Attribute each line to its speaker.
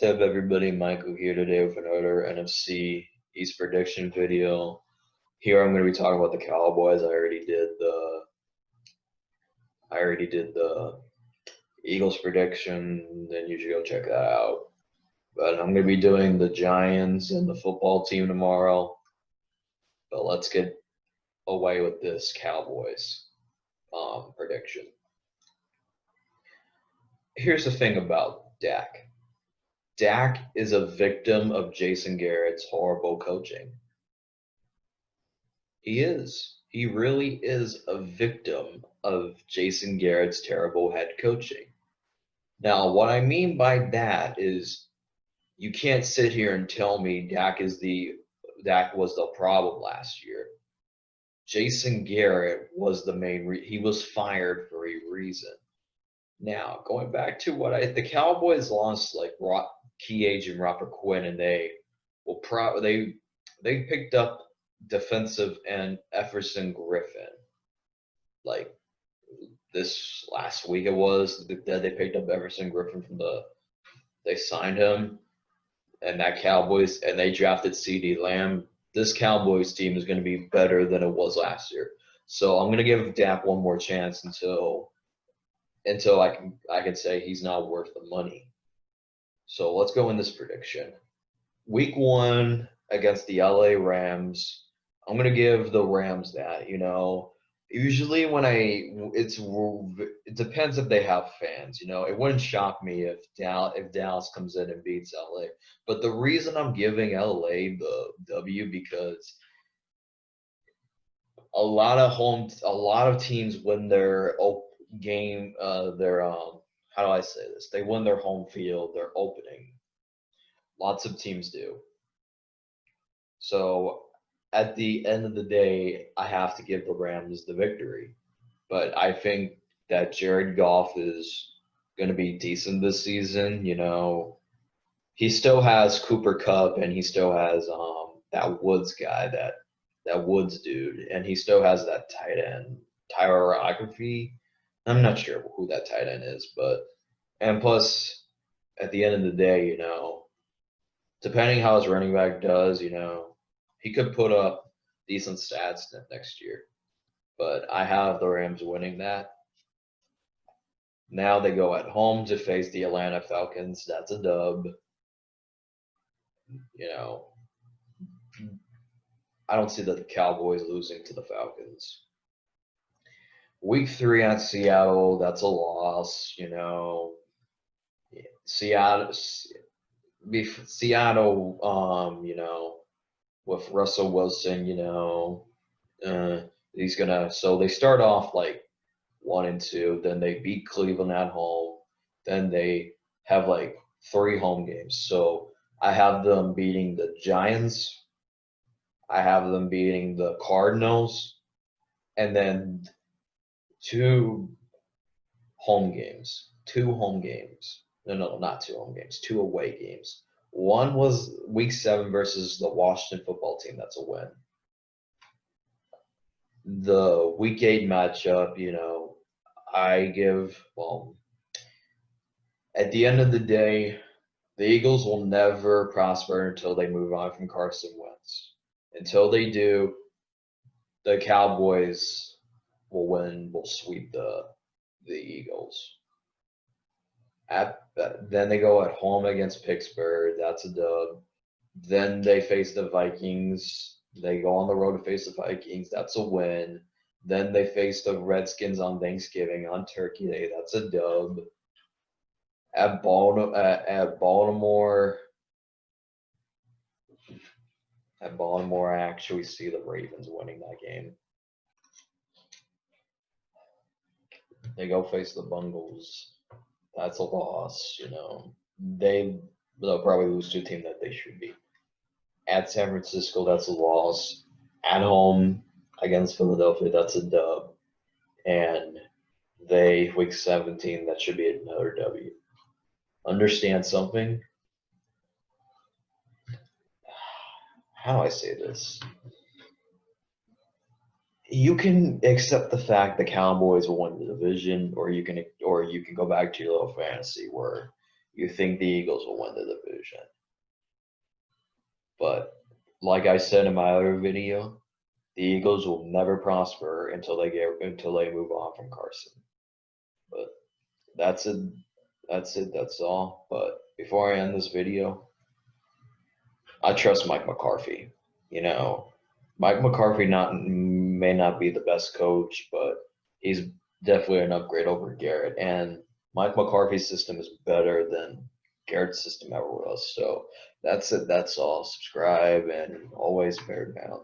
Speaker 1: What's up, everybody? Michael here today with another NFC East prediction video. Here I'm going to be talking about the Cowboys. I already did the Eagles prediction, and you should go check that out. But I'm going to be doing the Giants and the football team tomorrow. But let's get away with this Cowboys prediction. Here's the thing about Dak. Dak is a victim of Jason Garrett's horrible coaching. He is. He really is a victim of Jason Garrett's terrible head coaching. Now, what I mean by that is you can't sit here and tell me Dak was the problem last year. Jason Garrett was the main he was fired for a reason. Now, going back to the Cowboys lost like key agent Robert Quinn, and they picked up defensive end Everson Griffin. Like this last week it was that they picked up Everson Griffin they signed him, and they drafted CeeDee Lamb. This Cowboys team is going to be better than it was last year. So I'm going to give Dak one more chance until I can say he's not worth the money. So let's go in this prediction. Week 1 against the LA Rams, I'm going to give the Rams that, Usually it depends if they have fans, It wouldn't shock me if Dallas comes in and beats LA. But the reason I'm giving LA the W because a lot of teams win their game, how do I say this? They win their home field, their opening. Lots of teams do. So at the end of the day, I have to give the Rams the victory. But I think that Jared Goff is going to be decent this season. He still has Cooper Kupp, and he still has that Woods guy, that Woods dude, and he still has that tight end, Tyrography. I'm not sure who that tight end is, and plus, at the end of the day, depending how his running back does, he could put up decent stats next year. But I have the Rams winning that. Now they go at home to face the Atlanta Falcons. That's a dub. I don't see the Cowboys losing to the Falcons. Week 3 at Seattle, that's a loss, Seattle, with Russell Wilson, so they start off like 1-2, then they beat Cleveland at home, then they have like 3 home games. So I have them beating the Giants, I have them beating the Cardinals, and then 2 home games. No, not 2 home games. 2 away games. One was Week 7 versus the Washington football team. That's a win. The Week 8 matchup, at the end of the day, the Eagles will never prosper until they move on from Carson Wentz. Until they do, the Cowboys will sweep the Eagles. Then they go at home against Pittsburgh. That's a dub. Then they face the Vikings. They go on the road to face the Vikings. That's a win. Then they face the Redskins on Thanksgiving, on Turkey Day. That's a dub. At Baltimore, I actually see the Ravens winning that game. They go face the Bengals. That's a loss, They'll probably lose to a team that they should be. At San Francisco, that's a loss. At home against Philadelphia, that's a dub. And Week 17, that should be another W. Understand something? How do I say this? You can accept the fact the Cowboys will win the division, or you can go back to your little fantasy where, you think the Eagles will win the division. But like I said in my other video, the Eagles will never prosper until they move on from Carson. But that's it. That's it. That's all. But before I end this video, I trust Mike McCarthy. You know, Mike McCarthy may not be the best coach, but he's definitely an upgrade over Garrett. And Mike McCarthy's system is better than Garrett's system ever was. So that's it. That's all. Subscribe and always bear down.